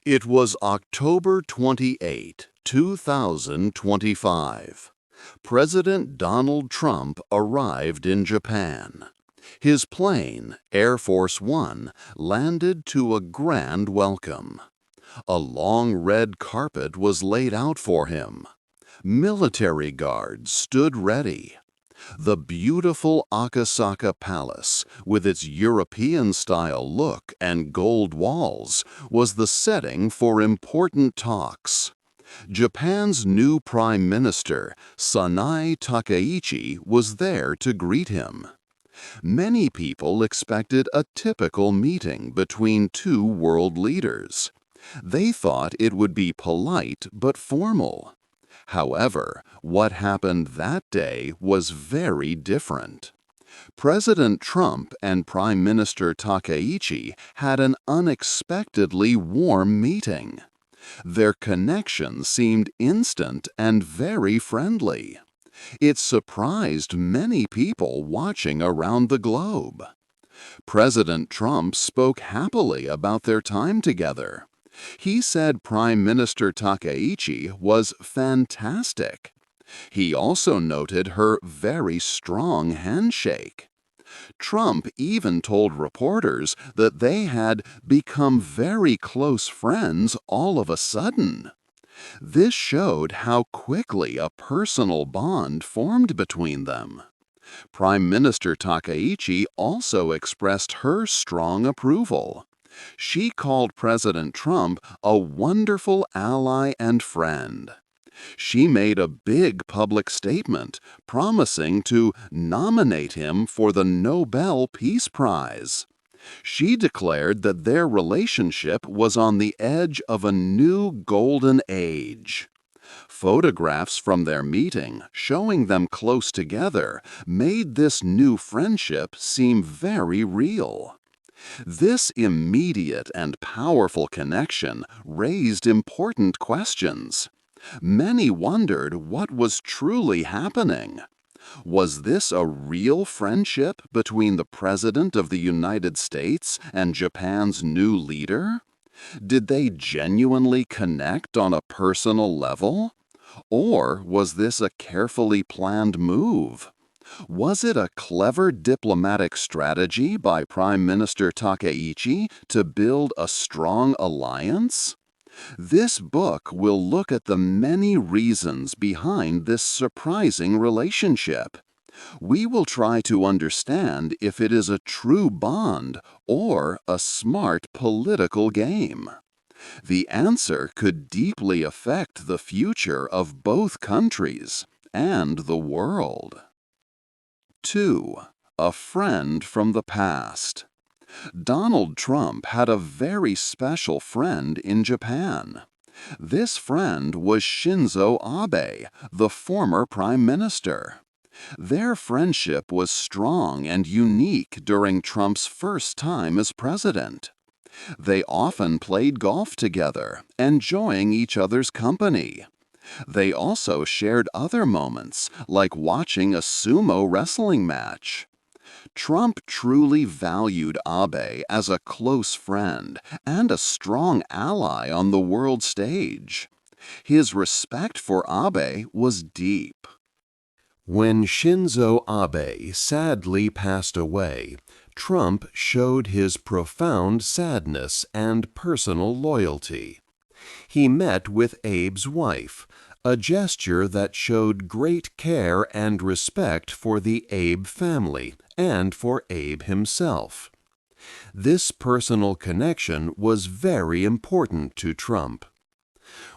It was October 28, 2025. President Donald Trump arrived in Japan. His plane, Air Force One, landed to a grand welcome. A long red carpet was laid out for him. Military guards stood ready. The beautiful Akasaka Palace, with its European-style look and gold walls, was the setting for important talks. Japan's new Prime Minister, Sanae Takaichi, was there to greet him. Many people expected a typical meeting between two world leaders. They thought it would be polite but formal. However, what happened that day was very different. President Trump and Prime Minister Takaichi had an unexpectedly warm meeting. Their connection seemed instant and very friendly. It surprised many people watching around the globe. President Trump spoke happily about their time together. He said Prime Minister Takaichi was fantastic. He also noted her very strong handshake. Trump even told reporters that they had become very close friends all of a sudden. This showed how quickly a personal bond formed between them. Prime Minister Takaichi also expressed her strong approval. She called President Trump a wonderful ally and friend. She made a big public statement promising to nominate him for the Nobel Peace Prize. She declared that their relationship was on the edge of a new golden age. Photographs from their meeting, showing them close together, made this new friendship seem very real. This immediate and powerful connection raised important questions. Many wondered what was truly happening. Was this a real friendship between the President of the United States and Japan's new leader? Did they genuinely connect on a personal level? Or was this a carefully planned move? Was it a clever diplomatic strategy by Prime Minister Takaichi to build a strong alliance? This book will look at the many reasons behind this surprising relationship. We will try to understand if it is a true bond or a smart political game. The answer could deeply affect the future of both countries and the world. 2. A friend from the past. Donald Trump had a very special friend in Japan. This friend was Shinzo Abe, the former prime minister. Their friendship was strong and unique during Trump's first time as president. They often played golf together, enjoying each other's company. They also shared other moments, like watching a sumo wrestling match. Trump truly valued Abe as a close friend and a strong ally on the world stage. His respect for Abe was deep. When Shinzo Abe sadly passed away, Trump showed his profound sadness and personal loyalty. He met with Abe's wife, a gesture that showed great care and respect for the Abe family and for Abe himself. This personal connection was very important to Trump.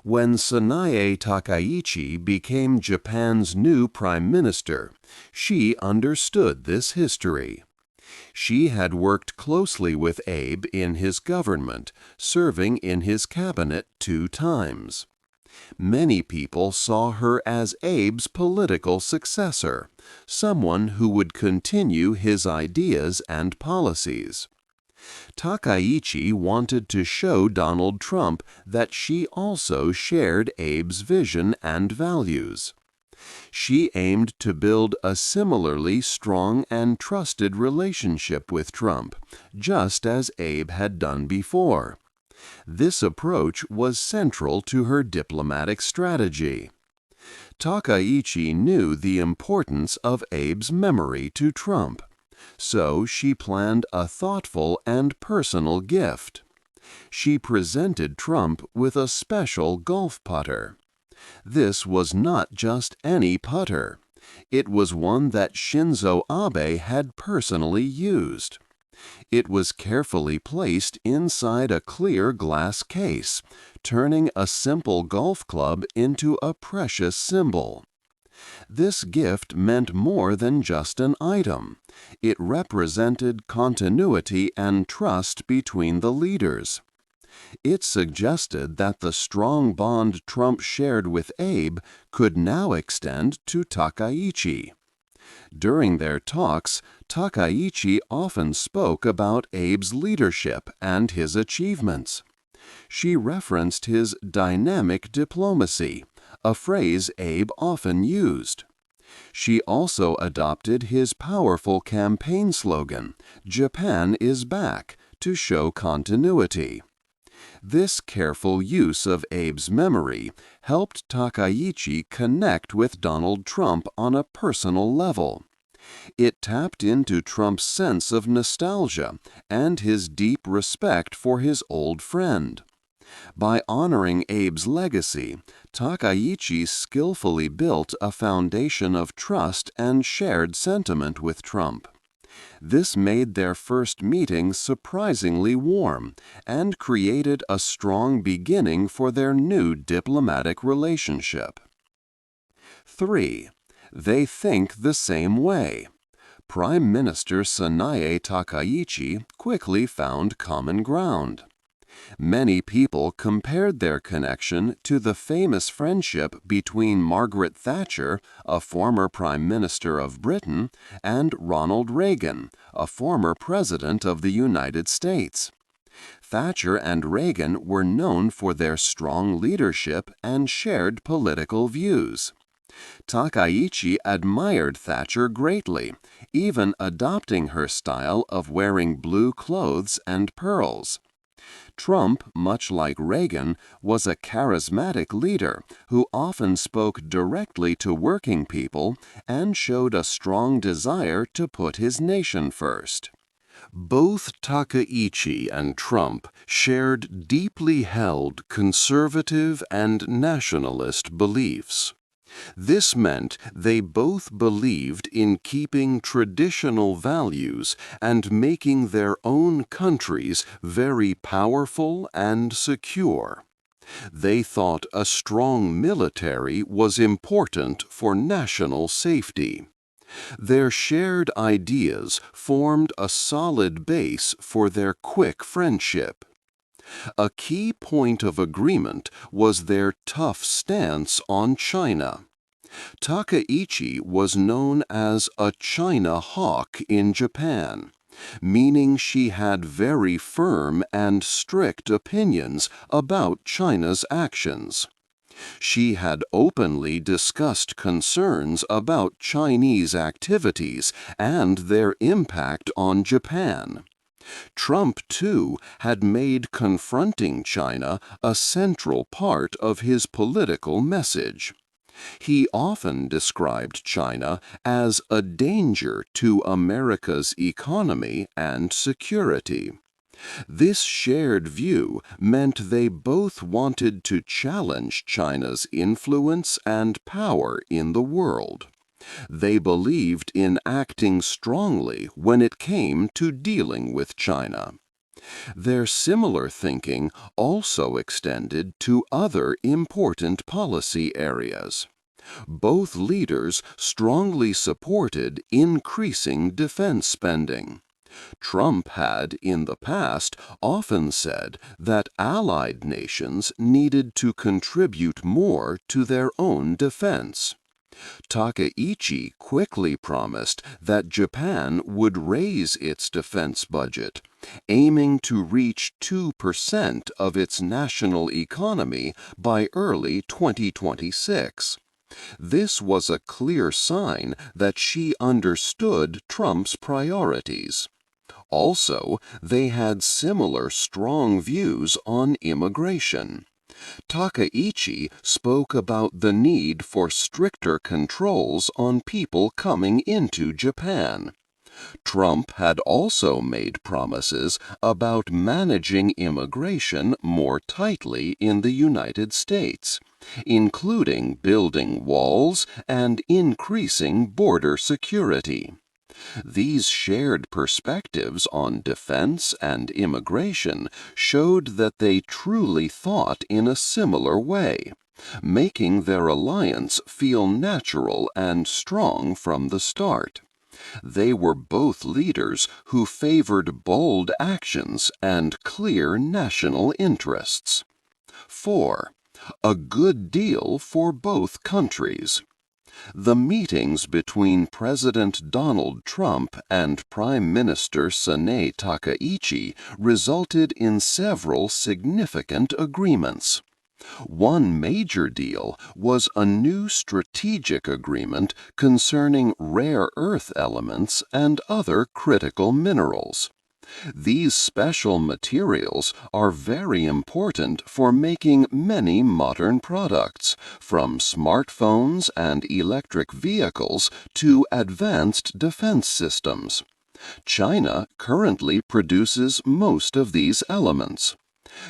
When Sanae Takaichi became Japan's new prime minister, she understood this history. She had worked closely with Abe in his government, serving in his cabinet 2 times. Many people saw her as Abe's political successor, someone who would continue his ideas and policies. Takaichi wanted to show Donald Trump that she also shared Abe's vision and values. She aimed to build a similarly strong and trusted relationship with Trump, just as Abe had done before. This approach was central to her diplomatic strategy. Takaichi knew the importance of Abe's memory to Trump, so she planned a thoughtful and personal gift. She presented Trump with a special golf putter. This was not just any putter. It was one that Shinzo Abe had personally used. It was carefully placed inside a clear glass case, turning a simple golf club into a precious symbol. This gift meant more than just an item. It represented continuity and trust between the leaders. It suggested that the strong bond Trump shared with Abe could now extend to Takaichi. During their talks, Takaichi often spoke about Abe's leadership and his achievements. She referenced his dynamic diplomacy, a phrase Abe often used. She also adopted his powerful campaign slogan, "Japan is back," to show continuity. This careful use of Abe's memory helped Takaichi connect with Donald Trump on a personal level. It tapped into Trump's sense of nostalgia and his deep respect for his old friend. By honoring Abe's legacy, Takaichi skillfully built a foundation of trust and shared sentiment with Trump. This made their first meeting surprisingly warm and created a strong beginning for their new diplomatic relationship. 3. They think the same way. Prime Minister Sanae Takaichi quickly found common ground. Many people compared their connection to the famous friendship between Margaret Thatcher, a former Prime Minister of Britain, and Ronald Reagan, a former President of the United States. Thatcher and Reagan were known for their strong leadership and shared political views. Takaichi admired Thatcher greatly, even adopting her style of wearing blue clothes and pearls. Trump, much like Reagan, was a charismatic leader who often spoke directly to working people and showed a strong desire to put his nation first. Both Takaichi and Trump shared deeply held conservative and nationalist beliefs. This meant they both believed in keeping traditional values and making their own countries very powerful and secure. They thought a strong military was important for national safety. Their shared ideas formed a solid base for their quick friendship. A key point of agreement was their tough stance on China. Takaichi was known as a China hawk in Japan, meaning she had very firm and strict opinions about China's actions. She had openly discussed concerns about Chinese activities and their impact on Japan. Trump, too, had made confronting China a central part of his political message. He often described China as a danger to America's economy and security. This shared view meant they both wanted to challenge China's influence and power in the world. They believed in acting strongly when it came to dealing with China. Their similar thinking also extended to other important policy areas. Both leaders strongly supported increasing defense spending. Trump had, in the past, often said that allied nations needed to contribute more to their own defense. Takaichi quickly promised that Japan would raise its defense budget, aiming to reach 2% of its national economy by early 2026. This was a clear sign that she understood Trump's priorities. Also, they had similar strong views on immigration. Takaichi spoke about the need for stricter controls on people coming into Japan. Trump had also made promises about managing immigration more tightly in the United States, including building walls and increasing border security. These shared perspectives on defense and immigration showed that they truly thought in a similar way, making their alliance feel natural and strong from the start. They were both leaders who favored bold actions and clear national interests. 4. A good deal for both countries. The meetings between President Donald Trump and Prime Minister Sanae Takaichi resulted in several significant agreements. One major deal was a new strategic agreement concerning rare earth elements and other critical minerals. These special materials are very important for making many modern products, from smartphones and electric vehicles to advanced defense systems. China currently produces most of these elements.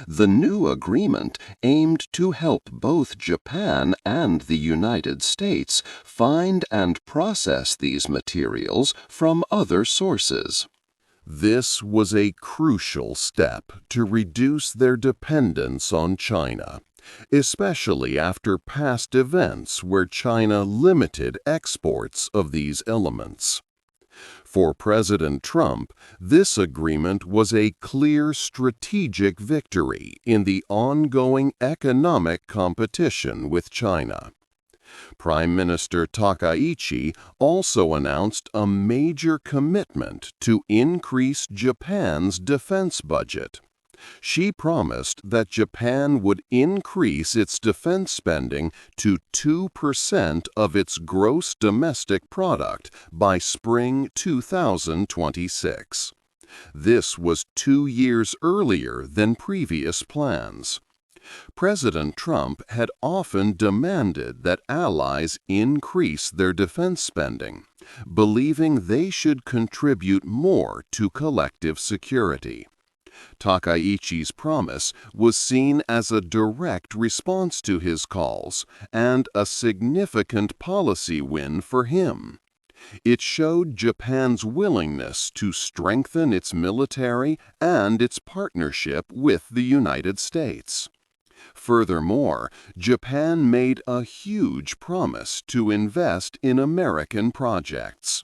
The new agreement aimed to help both Japan and the United States find and process these materials from other sources. This was a crucial step to reduce their dependence on China, especially after past events where China limited exports of these elements. For President Trump, this agreement was a clear strategic victory in the ongoing economic competition with China. Prime Minister Takaichi also announced a major commitment to increase Japan's defense budget. She promised that Japan would increase its defense spending to 2% of its gross domestic product by spring 2026. This was 2 years earlier than previous plans. President Trump had often demanded that allies increase their defense spending, believing they should contribute more to collective security. Takaichi's promise was seen as a direct response to his calls and a significant policy win for him. It showed Japan's willingness to strengthen its military and its partnership with the United States. Furthermore, Japan made a huge promise to invest in American projects.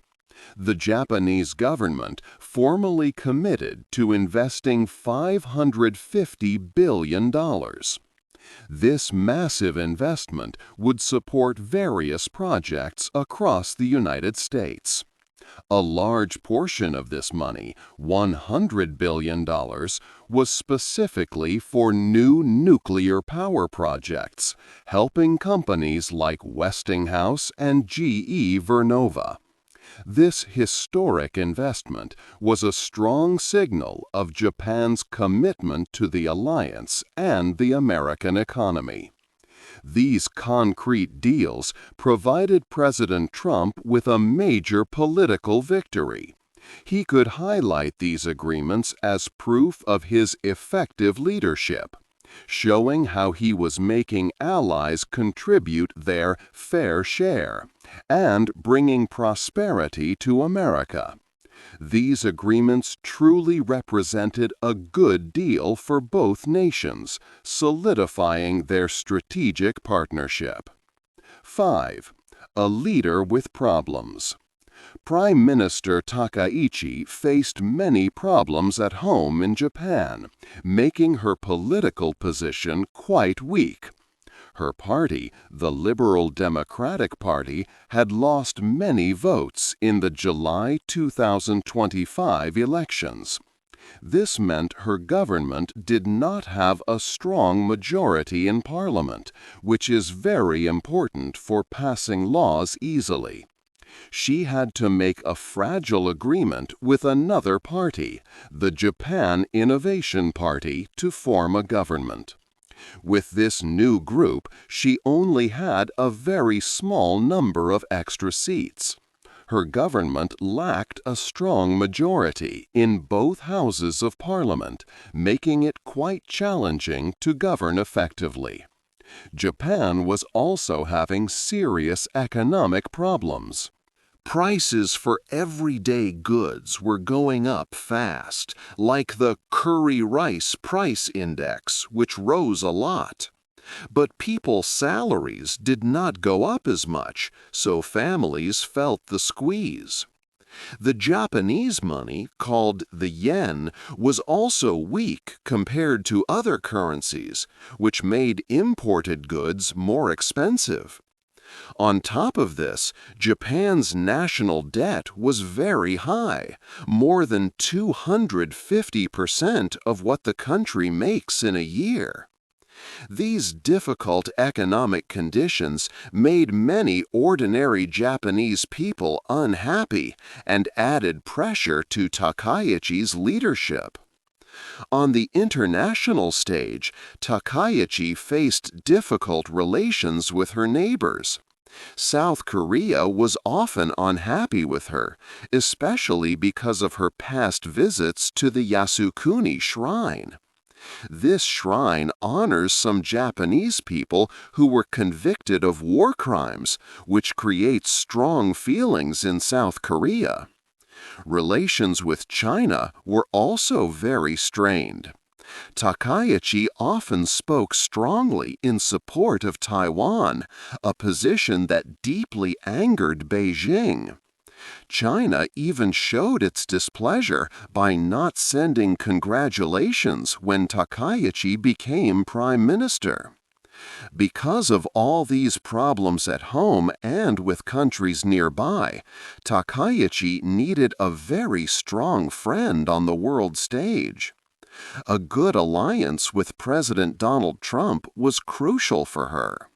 The Japanese government formally committed to investing $550 billion. This massive investment would support various projects across the United States. A large portion of this money, $100 billion, was specifically for new nuclear power projects, helping companies like Westinghouse and GE Vernova. This historic investment was a strong signal of Japan's commitment to the alliance and the American economy. These concrete deals provided President Trump with a major political victory. He could highlight these agreements as proof of his effective leadership, showing how he was making allies contribute their fair share and bringing prosperity to America. These agreements truly represented a good deal for both nations, solidifying their strategic partnership. 5. A leader with problems. Prime Minister Takaichi faced many problems at home in Japan, making her political position quite weak. Her party, the Liberal Democratic Party, had lost many votes in the July 2025 elections. This meant her government did not have a strong majority in Parliament, which is very important for passing laws easily. She had to make a fragile agreement with another party, the Japan Innovation Party, to form a government. With this new group, she only had a very small number of extra seats. Her government lacked a strong majority in both houses of parliament, making it quite challenging to govern effectively. Japan was also having serious economic problems. Prices for everyday goods were going up fast, like the curry rice price index, which rose a lot. But people's salaries did not go up as much, so families felt the squeeze. The Japanese money, called the yen, was also weak compared to other currencies, which made imported goods more expensive. On top of this, Japan's national debt was very high, more than 250% of what the country makes in a year. These difficult economic conditions made many ordinary Japanese people unhappy and added pressure to Takaichi's leadership. On the international stage, Takaichi faced difficult relations with her neighbors. South Korea was often unhappy with her, especially because of her past visits to the Yasukuni Shrine. This shrine honors some Japanese people who were convicted of war crimes, which creates strong feelings in South Korea. Relations with China were also very strained. Takaichi often spoke strongly in support of Taiwan, a position that deeply angered Beijing. China even showed its displeasure by not sending congratulations when Takaichi became prime minister. Because of all these problems at home and with countries nearby, Takaichi needed a very strong friend on the world stage. A good alliance with President Donald Trump was crucial for her.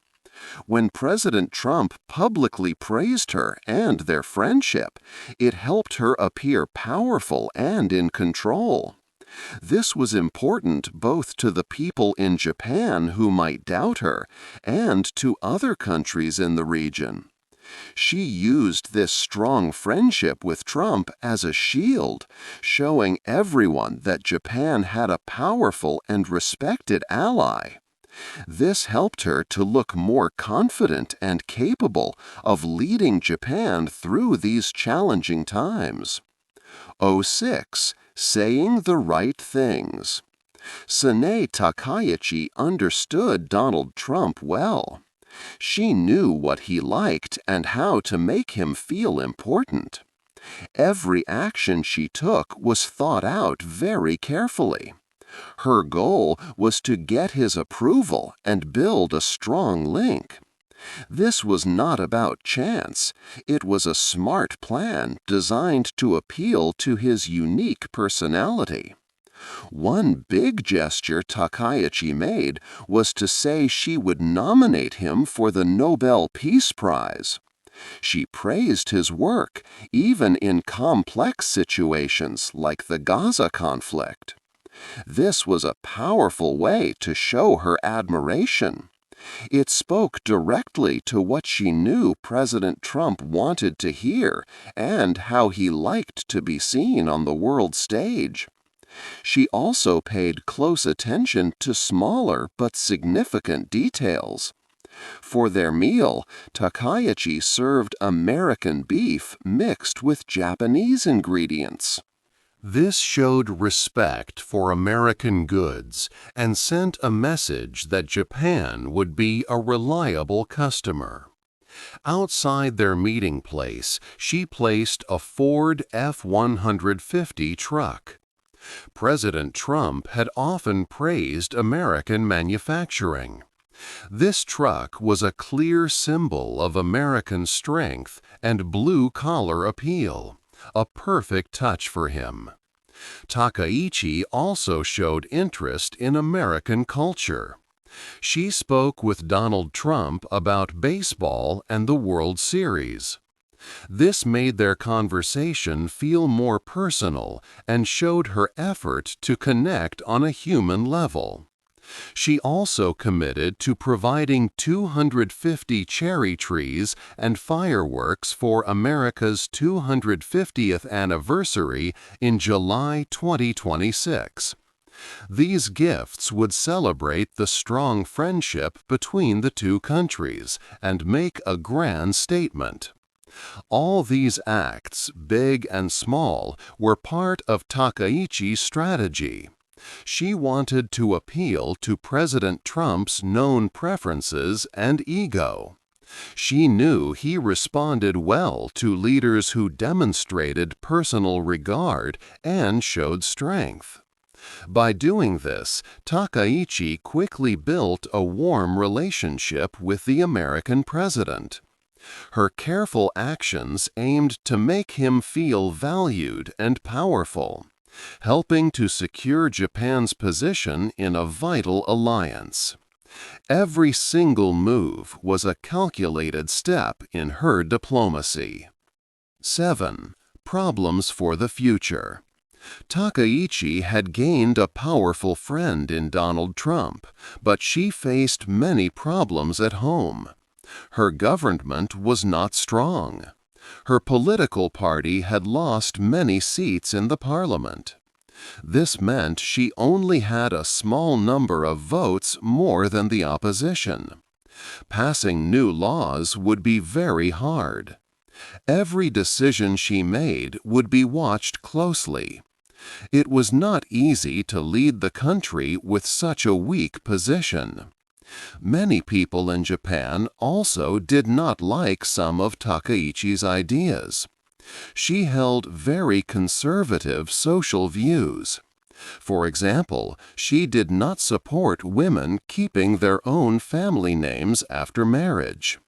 When President Trump publicly praised her and their friendship, it helped her appear powerful and in control. This was important both to the people in Japan who might doubt her and to other countries in the region. She used this strong friendship with Trump as a shield, showing everyone that Japan had a powerful and respected ally. This helped her to look more confident and capable of leading Japan through these challenging times. 06. Saying the right things. Sanae Takaichi understood Donald Trump well. She knew what he liked and how to make him feel important. Every action she took was thought out very carefully. Her goal was to get his approval and build a strong link. This was not about chance. It was a smart plan designed to appeal to his unique personality. One big gesture Takaichi made was to say she would nominate him for the Nobel Peace Prize. She praised his work, even in complex situations like the Gaza conflict. This was a powerful way to show her admiration. It spoke directly to what she knew President Trump wanted to hear and how he liked to be seen on the world stage. She also paid close attention to smaller but significant details. For their meal, Takaichi served American beef mixed with Japanese ingredients. This showed respect for American goods and sent a message that Japan would be a reliable customer. Outside their meeting place, she placed a Ford F-150 truck. President Trump had often praised American manufacturing. This truck was a clear symbol of American strength and blue-collar appeal, a perfect touch for him. Takaichi also showed interest in American culture. She spoke with Donald Trump about baseball and the World Series. This made their conversation feel more personal and showed her effort to connect on a human level. She also committed to providing 250 cherry trees and fireworks for America's 250th anniversary in July 2026. These gifts would celebrate the strong friendship between the two countries and make a grand statement. All these acts, big and small, were part of Takaichi's strategy. She wanted to appeal to President Trump's known preferences and ego. She knew he responded well to leaders who demonstrated personal regard and showed strength. By doing this, Takaichi quickly built a warm relationship with the American president. Her careful actions aimed to make him feel valued and powerful, helping to secure Japan's position in a vital alliance. Every single move was a calculated step in her diplomacy. 7. Problems for the future. Takaichi had gained a powerful friend in Donald Trump, but she faced many problems at home. Her government was not strong. Her political party had lost many seats in the parliament. This meant she only had a small number of votes more than the opposition. Passing new laws would be very hard. Every decision she made would be watched closely. It was not easy to lead the country with such a weak position. Many people in Japan also did not like some of Takaichi's ideas. She held very conservative social views. For example, she did not support women keeping their own family names after marriage.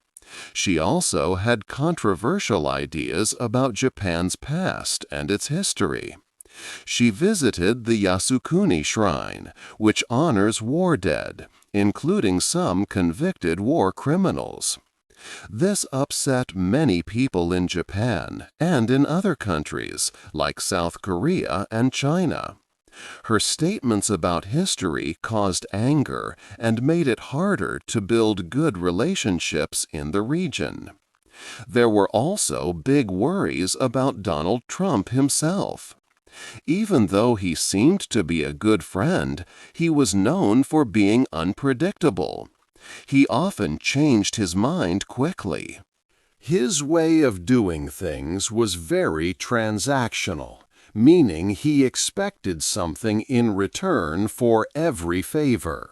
She also had controversial ideas about Japan's past and its history. She visited the Yasukuni Shrine, which honors war dead, including some convicted war criminals. This upset many people in Japan and in other countries, like South Korea and China. Her statements about history caused anger and made it harder to build good relationships in the region. There were also big worries about Donald Trump himself. Even though he seemed to be a good friend, he was known for being unpredictable. He often changed his mind quickly. His way of doing things was very transactional, meaning he expected something in return for every favor.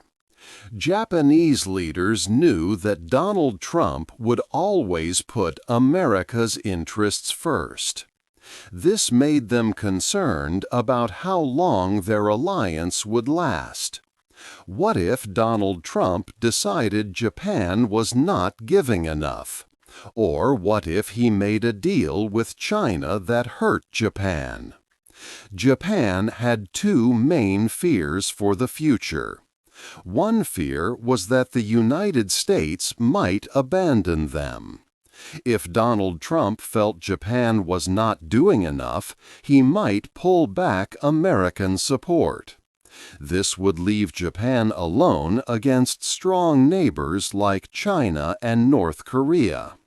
Japanese leaders knew that Donald Trump would always put America's interests first. This made them concerned about how long their alliance would last. What if Donald Trump decided Japan was not giving enough? Or what if he made a deal with China that hurt Japan? Japan had two main fears for the future. One fear was that the United States might abandon them. If Donald Trump felt Japan was not doing enough, he might pull back American support. This would leave Japan alone against strong neighbors like China and North Korea.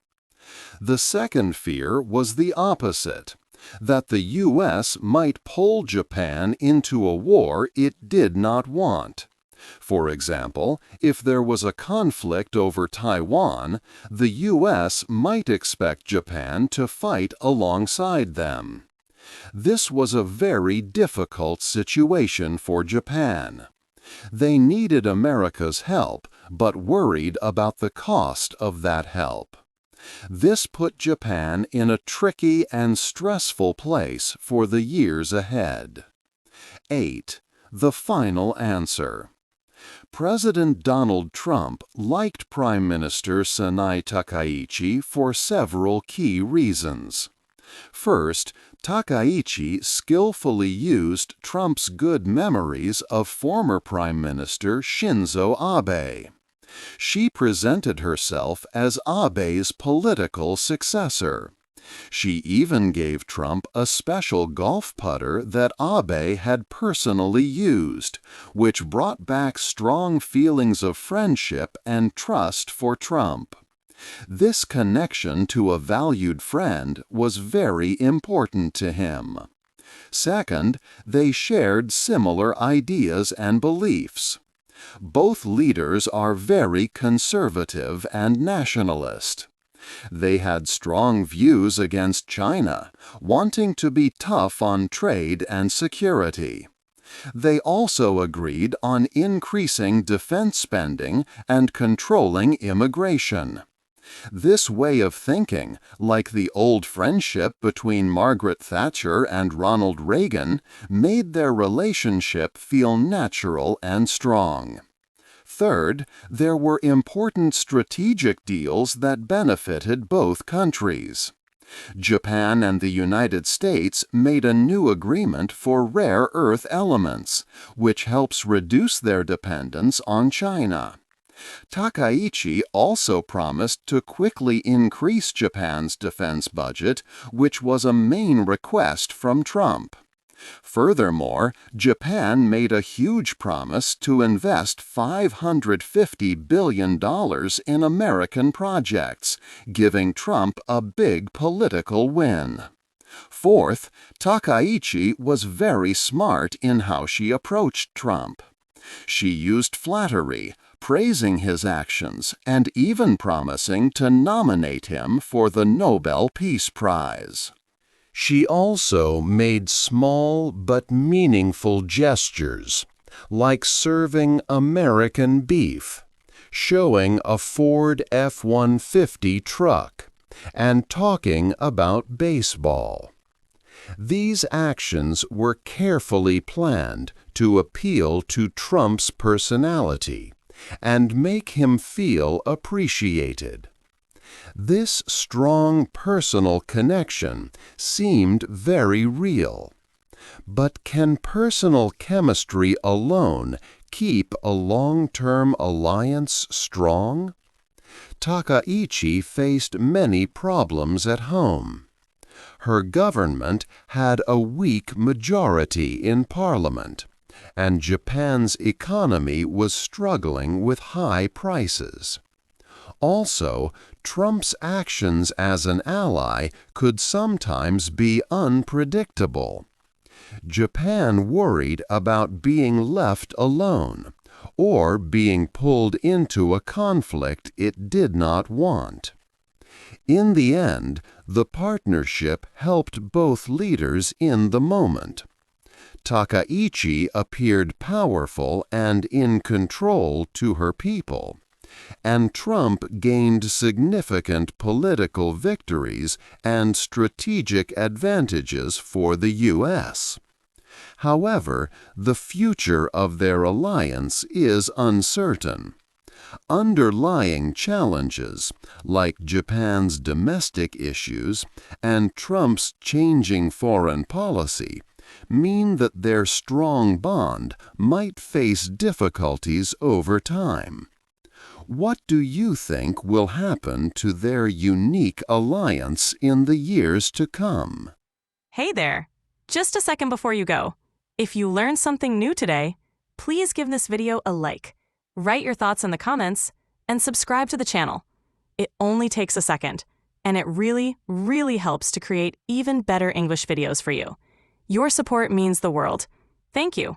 The second fear was the opposite, that the U.S. might pull Japan into a war it did not want. For example, if there was a conflict over Taiwan, the U.S. might expect Japan to fight alongside them. This was a very difficult situation for Japan. They needed America's help, but worried about the cost of that help. This put Japan in a tricky and stressful place for the years ahead. 8. The final answer. President Donald Trump liked Prime Minister Sanae Takaichi for several key reasons. First, Takaichi skillfully used Trump's good memories of former Prime Minister Shinzo Abe. She presented herself as Abe's political successor. She even gave Trump a special golf putter that Abe had personally used, which brought back strong feelings of friendship and trust for Trump. This connection to a valued friend was very important to him. Second, they shared similar ideas and beliefs. Both leaders are very conservative and nationalist. They had strong views against China, wanting to be tough on trade and security. They also agreed on increasing defense spending and controlling immigration. This way of thinking, like the old friendship between Margaret Thatcher and Ronald Reagan, made their relationship feel natural and strong. Third, there were important strategic deals that benefited both countries. Japan and the United States made a new agreement for rare earth elements, which helps reduce their dependence on China. Takaichi also promised to quickly increase Japan's defense budget, which was a main request from Trump. Furthermore, Japan made a huge promise to invest $550 billion in American projects, giving Trump a big political win. Fourth, Takaichi was very smart in how she approached Trump. She used flattery, praising his actions, and even promising to nominate him for the Nobel Peace Prize. She also made small but meaningful gestures, like serving American beef, showing a Ford F-150 truck, and talking about baseball. These actions were carefully planned to appeal to Trump's personality and make him feel appreciated. This strong personal connection seemed very real. But can personal chemistry alone keep a long-term alliance strong? Takaichi faced many problems at home. Her government had a weak majority in parliament, and Japan's economy was struggling with high prices. Also, Trump's actions as an ally could sometimes be unpredictable. Japan worried about being left alone or being pulled into a conflict it did not want. In the end, the partnership helped both leaders in the moment. Takaichi appeared powerful and in control to her people, and Trump gained significant political victories and strategic advantages for the U.S. However, the future of their alliance is uncertain. Underlying challenges, like Japan's domestic issues and Trump's changing foreign policy, mean that their strong bond might face difficulties over time. What do you think will happen to their unique alliance in the years to come? Hey there! Just a second before you go. If you learned something new today, please give this video a like, write your thoughts in the comments, and subscribe to the channel. It only takes a second, and it really, really helps to create even better English videos for you. Your support means the world. Thank you.